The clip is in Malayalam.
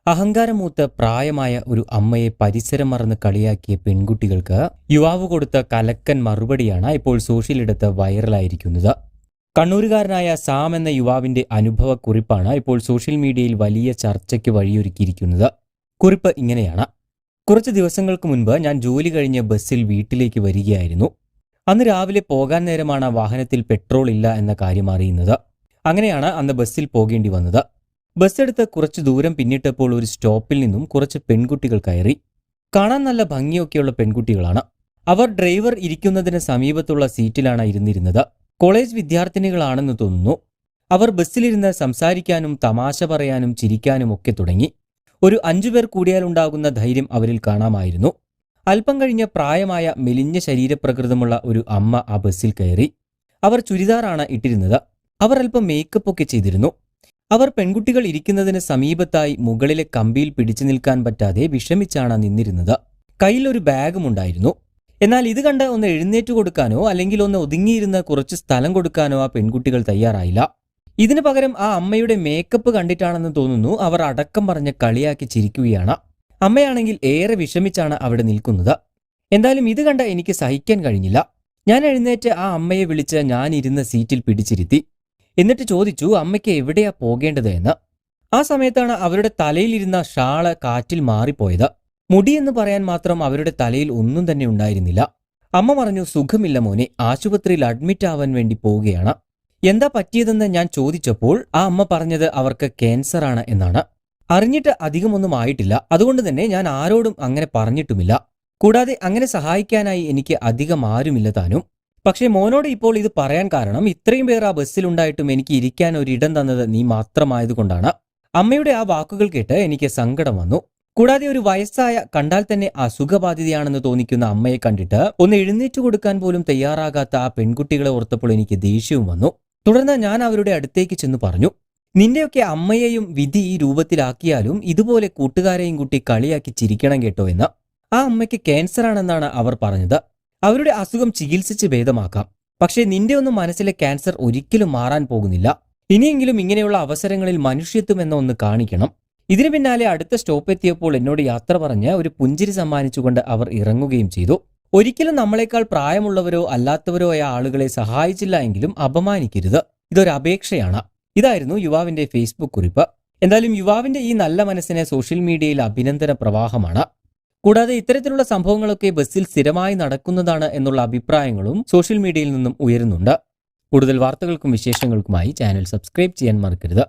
അഹങ്കാരമൂത്ത് പ്രായമായ ഒരു അമ്മയെ പരിസരം മറന്ന് കളിയാക്കിയ പെൺകുട്ടികൾക്ക് യുവാവ് കൊടുത്ത കലക്കൻ മറുപടിയാണ് ഇപ്പോൾ സോഷ്യലിടത്ത് വൈറലായിരിക്കുന്നത്. കണ്ണൂരുകാരനായ സാം എന്ന യുവാവിന്റെ അനുഭവക്കുറിപ്പാണ് ഇപ്പോൾ സോഷ്യൽ മീഡിയയിൽ വലിയ ചർച്ചയ്ക്ക് വഴിയൊരുക്കിയിരിക്കുന്നത്. കുറിപ്പ് ഇങ്ങനെയാണ്: കുറച്ച് ദിവസങ്ങൾക്ക് മുൻപ് ഞാൻ ജോലി കഴിഞ്ഞ് ബസ്സിൽ വീട്ടിലേക്ക് വരികയായിരുന്നു. അന്ന് രാവിലെ പോകാൻ നേരമാണ് വാഹനത്തിൽ പെട്രോൾ ഇല്ല എന്ന കാര്യം അറിയുന്നത്. അങ്ങനെയാണ് അന്ന് ബസ്സിൽ പോകേണ്ടി വന്നത്. ബസ്സെടുത്ത് കുറച്ചു ദൂരം പിന്നിട്ടപ്പോൾ ഒരു സ്റ്റോപ്പിൽ നിന്നും കുറച്ച് പെൺകുട്ടികൾ കയറി. കാണാൻ നല്ല ഭംഗിയൊക്കെയുള്ള പെൺകുട്ടികളാണ്. അവർ ഡ്രൈവർ ഇരിക്കുന്നതിന് സമീപത്തുള്ള സീറ്റിലാണ് ഇരുന്നിരുന്നത്. കോളേജ് വിദ്യാർത്ഥിനികളാണെന്ന് തോന്നുന്നു. അവർ ബസ്സിലിരുന്ന് സംസാരിക്കാനും തമാശ പറയാനും ചിരിക്കാനും ഒക്കെ തുടങ്ങി. ഒരു 5 പേർ കൂടിയാലുണ്ടാകുന്ന ധൈര്യം അവരിൽ കാണാമായിരുന്നു. അല്പം കഴിഞ്ഞ് പ്രായമായ മെലിഞ്ഞ ശരീരപ്രകൃതമുള്ള ഒരു അമ്മ ആ ബസ്സിൽ കയറി. അവർ ചുരിദാറാണ് ഇട്ടിരുന്നത്. അവർ അല്പം മേക്കപ്പ് ഒക്കെ ചെയ്തിരുന്നു. അവർ പെൺകുട്ടികൾ ഇരിക്കുന്നതിന് സമീപത്തായി മുകളിലെ കമ്പിയിൽ പിടിച്ചു നിൽക്കാൻ പറ്റാതെ വിഷമിച്ചാണ് നിന്നിരുന്നത്. കയ്യിൽ ഒരു ബാഗും ഉണ്ടായിരുന്നു. എന്നാൽ ഇത് കണ്ട് ഒന്ന് എഴുന്നേറ്റ് കൊടുക്കാനോ അല്ലെങ്കിൽ ഒന്ന് ഒതുങ്ങിയിരുന്ന് കുറച്ച് സ്ഥലം കൊടുക്കാനോ ആ പെൺകുട്ടികൾ തയ്യാറായില്ല. ഇതിനു പകരം ആ അമ്മയുടെ മേക്കപ്പ് കണ്ടിട്ടാണെന്ന് തോന്നുന്നു അവർ അടക്കം പറഞ്ഞ് കളിയാക്കി ചിരിക്കുകയാണ്. അമ്മയാണെങ്കിൽ ഏറെ വിഷമിച്ചാണ് അവിടെ നിൽക്കുന്നത്. എന്തായാലും ഇത് കണ്ട് എനിക്ക് സഹിക്കാൻ കഴിഞ്ഞില്ല. ഞാൻ എഴുന്നേറ്റ് ആ അമ്മയെ വിളിച്ച് ഞാൻ ഇരുന്ന സീറ്റിൽ പിടിച്ചിരുത്തി. എന്നിട്ട് ചോദിച്ചു അമ്മയ്ക്ക് എവിടെയാ പോകേണ്ടത് എന്ന്. ആ സമയത്താണ് അവരുടെ തലയിലിരുന്ന ഷാള് കാറ്റിൽ മാറിപ്പോയത്. മുടിയെന്ന് പറയാൻ മാത്രം അവരുടെ തലയിൽ ഒന്നും തന്നെ ഉണ്ടായിരുന്നില്ല. അമ്മ പറഞ്ഞു, സുഖമില്ല മോനെ, ആശുപത്രിയിൽ അഡ്മിറ്റ് ആവാൻ വേണ്ടി പോവുകയാണ്. എന്താ പറ്റിയതെന്ന് ഞാൻ ചോദിച്ചപ്പോൾ ആ അമ്മ പറഞ്ഞത് അവർക്ക് ക്യാൻസർ ആണ് എന്നാണ്. അറിഞ്ഞിട്ട് അധികമൊന്നും ആയിട്ടില്ല. അതുകൊണ്ട് തന്നെ ഞാൻ ആരോടും അങ്ങനെ പറഞ്ഞിട്ടുമില്ല. കൂടാതെ അങ്ങനെ സഹായിക്കാനായി എനിക്ക് അധികം ആരുമില്ല താനും. പക്ഷേ മോനോട് ഇപ്പോൾ ഇത് പറയാൻ കാരണം ഇത്രയും പേർ ആ ബസ്സിലുണ്ടായിട്ടും എനിക്ക് ഇരിക്കാൻ ഒരിടം തന്നത് നീ മാത്രമായതുകൊണ്ടാണ്. അമ്മയുടെ ആ വാക്കുകൾ കേട്ട് എനിക്ക് സങ്കടം വന്നു. കൂടാതെ ഒരു വയസ്സായ, കണ്ടാൽ തന്നെ അസുഖബാധിതയാണെന്ന് തോന്നിക്കുന്ന അമ്മയെ കണ്ടിട്ട് ഒന്ന് എഴുന്നേറ്റ് കൊടുക്കാൻ പോലും തയ്യാറാകാത്ത ആ പെൺകുട്ടികളെ ഓർത്തപ്പോൾ എനിക്ക് ദേഷ്യവും വന്നു. തുടർന്ന് ഞാൻ അവരുടെ അടുത്തേക്ക് ചെന്ന് പറഞ്ഞു, നിന്റെയൊക്കെ അമ്മയെയും വിധി ഈ രൂപത്തിലാക്കിയാലും ഇതുപോലെ കൂട്ടുകാരെയും കൂട്ടി കളിയാക്കി ചിരിക്കണം കേട്ടോ എന്ന്. ആ അമ്മയ്ക്ക് ക്യാൻസർ ആണെന്നാണ് അവർ പറഞ്ഞത്. അവരുടെ അസുഖം ചികിത്സിച്ച് ഭേദമാക്കാം. പക്ഷേ നിന്റെ ഒന്നും മനസ്സിലെ ക്യാൻസർ ഒരിക്കലും മാറാൻ പോകുന്നില്ല. ഇനിയെങ്കിലും ഇങ്ങനെയുള്ള അവസരങ്ങളിൽ മനുഷ്യത്വം എന്ന ഒന്ന് കാണിക്കണം. ഇതിനു പിന്നാലെ അടുത്ത സ്റ്റോപ്പ് എത്തിയപ്പോൾ എന്നോട് യാത്ര പറഞ്ഞ് ഒരു പുഞ്ചിരി സമ്മാനിച്ചുകൊണ്ട് അവർ ഇറങ്ങുകയും ചെയ്തു. ഒരിക്കലും നമ്മളെക്കാൾ പ്രായമുള്ളവരോ അല്ലാത്തവരോ ആയ ആളുകളെ സഹായിച്ചില്ല എങ്കിലും അപമാനിക്കരുത്. ഇതൊരു അപേക്ഷയാണ്. ഇതായിരുന്നു യുവാവിന്റെ ഫേസ്ബുക്ക് കുറിപ്പ്. എന്തായാലും യുവാവിന്റെ ഈ നല്ല മനസ്സിന് സോഷ്യൽ മീഡിയയിൽ അഭിനന്ദന പ്രവാഹമാണ്. കൂടാതെ ഇത്തരത്തിലുള്ള സംഭവങ്ങളൊക്കെ ബസ്സിൽ സ്ഥിരമായി നടക്കുന്നതാണ് എന്നുള്ള അഭിപ്രായങ്ങളും സോഷ്യൽ മീഡിയയിൽ നിന്നും ഉയരുന്നുണ്ട്. കൂടുതൽ വാർത്തകൾക്കും വിശേഷങ്ങൾക്കുമായി ചാനൽ സബ്സ്ക്രൈബ് ചെയ്യാൻ മറക്കരുത്.